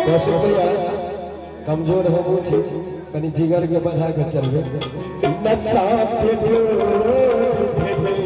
कैसे यार कमजोर हो कनी जिगर के बढ़ा के चलबे नशा पे जोर भेले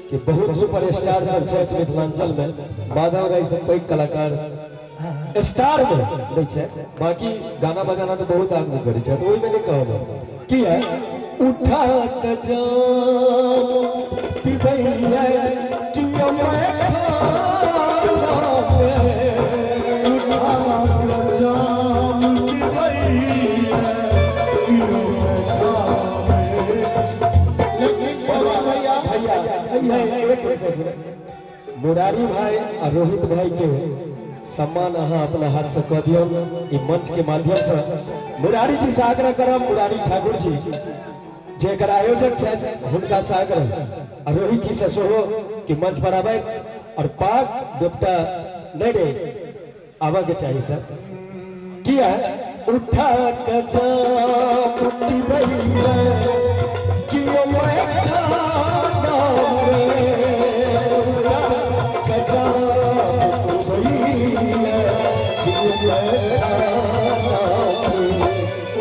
कि बहुत सुपरस्टार सब छै मिथिलांचल में माधव राय सब पैघ कलाकार स्टार में नहीं छै बाकी गाना बजाना तो बहुत आदमी करे छै तो ओइ में नहीं कहब की है उठा के जाम पिबैया कियो मैं खाना उठा के जाम पिबैया कियो मैं खाना मुरारी भाई और रोहित भाई के सम्मान अहाँ अपना हाथ से कह दियो ई मंच के माध्यम से मुरारी जी से आग्रह करब मुरारी ठाकुर जी जेकर आयोजक छै हुनका से आग्रह और रोहित जी से सोहो कि मंच पर आबे और पाक दुपट्टा नहीं रे आवा के चाहिए सर किया उठा के जाम भैया कियो मैं खाना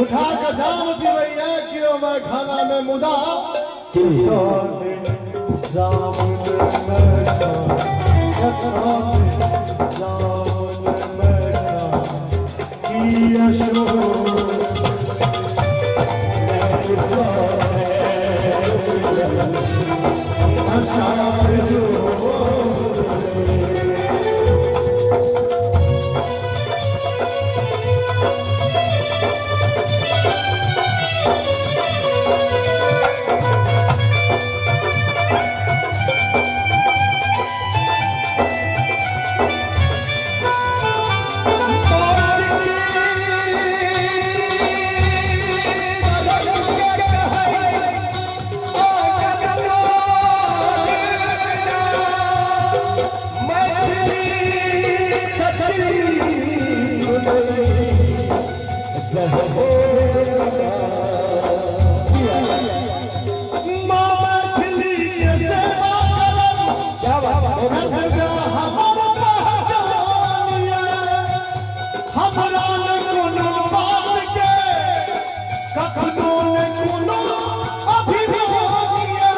उठा के जाम पिबैया कियो मैं खाना में मुदा रखदा हमर पहचानिया हमरा न कोनो बात के कखनो न कोनो अभिमानिया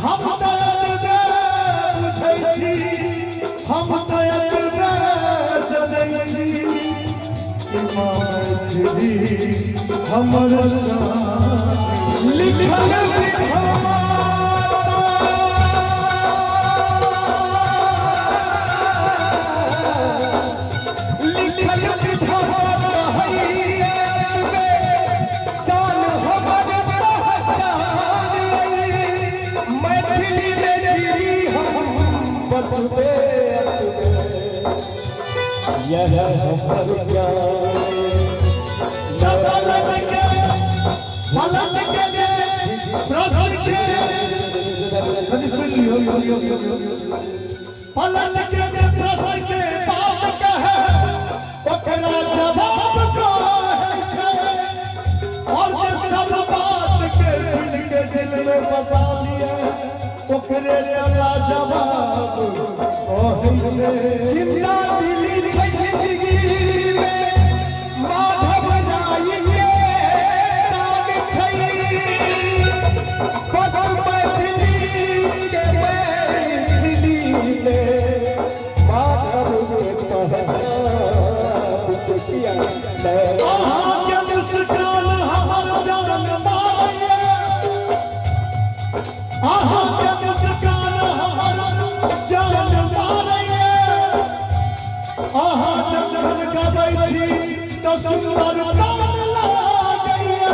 हम दर्द बुझै छी हम दर्द जनै छी कि मैथिली हमर लिखल यह हमर ज्ञान पलट के प्रश्न के बात कहे ओकरा जवाब कहे छै और जे सब बात के सुन के दिल में बसा लिया ओकरे ला जवाब कहे छै जिंदा दिली छै जिंदगी में माधव राय के साग छै पदम मैथिली के मैथिली में माधव के पहचान चुकिया अहाँ के मुस्कान हमर जान मारिए अहाँ के मुस्कान हमर जान मारिए अहाँ जखन गबै छी तऽ सुंदर गान लागैए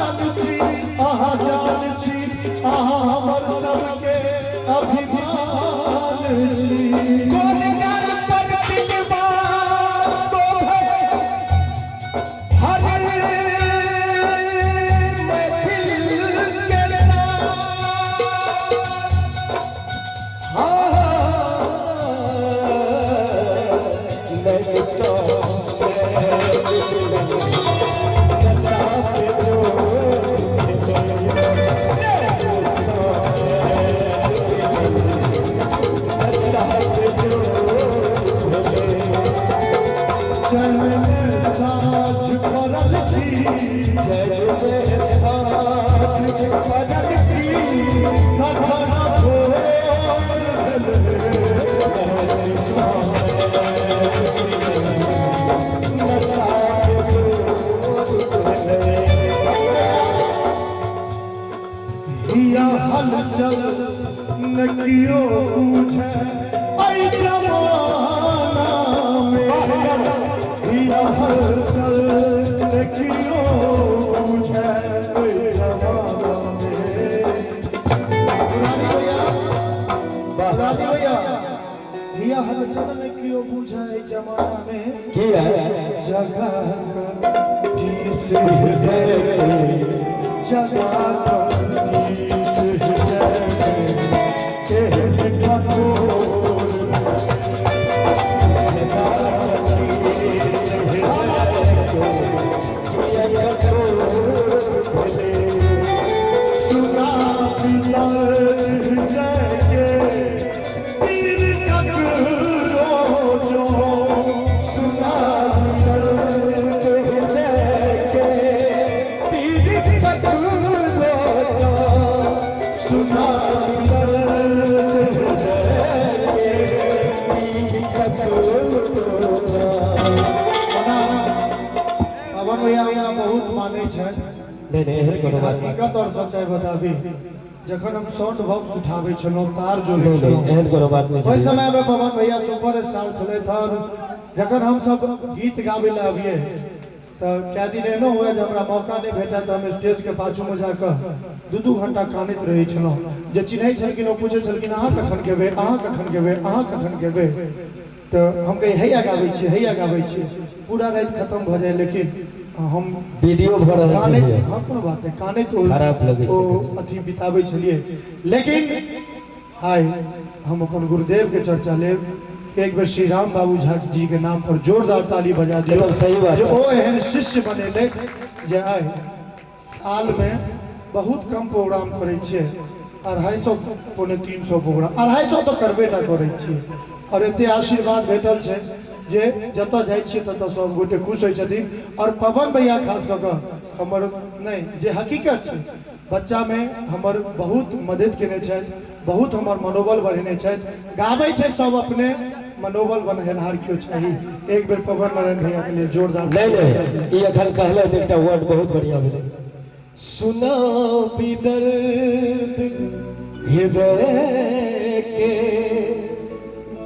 अहाँ जान छी अहाँ हमर सबके अभिमान छी कोनगर पर बिकबा शोभे हर मैथिल के नाम नहीं सो हलचल न कियो पूछे ऐ जमाना में हिया हलचल न कियो पूछे ऐ जमाना में रानी भैया हिया हलचल न कियो पूछे ऐ जमाना में की है जगह ठीक से जगह पवन भैया हमरा बहुत माने छै हकीकत और सच्चाई बताबी जखन हम साउंड बॉक्स उठाबै छलहुँ तार जोड़ै छलहुँ ओहि समय में पवन भैया सुपर स्टार छलै और जखन हम सब गीत गाबै लए अबियै तो कए दिन एहनो हुए जे हमरा मौका नहीं भेटा तो हम स्टेज के पाछू में जाकर दू घंटा कानैत रहै छलहुँ जे चिन्है छलखिन ओ पूछै छलखिन अहाँ कखन गेबै अहाँ कखन गेबै अहाँ कखन गेबै तो हम कही हैया गाबै छी पूरा रात खत्म भ जाए लेकिन हम वीडियो भर रहा काने है हाँ कोनो बात नहीं काने तो खराब लगे ओ अथी बिताबै छलिए लेकिन आइ हम अपन गुरुदेव के चर्चा लेब एक बार श्री राम बाबू झा जी के नाम पर जोरदार ताली बजा दियो। एकदम सही बात जो है। ओ एहन शिष्य बनेले जे आइ साल में बहुत कम प्रोग्राम करै छियै, 250 पौने 300 प्रोग्राम, 250 तो करबे टा करै छियै, और एते आशीर्वाद भेटल छै जे जतऽ जाइ छियै ततऽ सब गोटे खुश होइ छथिन। और पवन भैया खास कऽ कऽ हमर नहि जे हकीकत छै बच्चा में हमर बहुत मदद केने छथि, बहुत हमर मनोबल बढ़ेने छथि। गाबै छै सब अपने, मनोबल बनेनहार क्यों चाहिए। एक बेर पवन नारायण भैया के लिए जोरदार नहीं ये अखन कहले एकटा वर्ड बहुत बढ़िया भेलै, सुनाओ भी दर्द हृदय के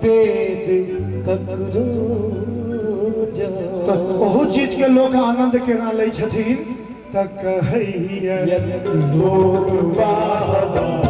वेद ककरो तो ओहो चीज के लोग आनंद केना लै छथिन त कहैया लोग बाबा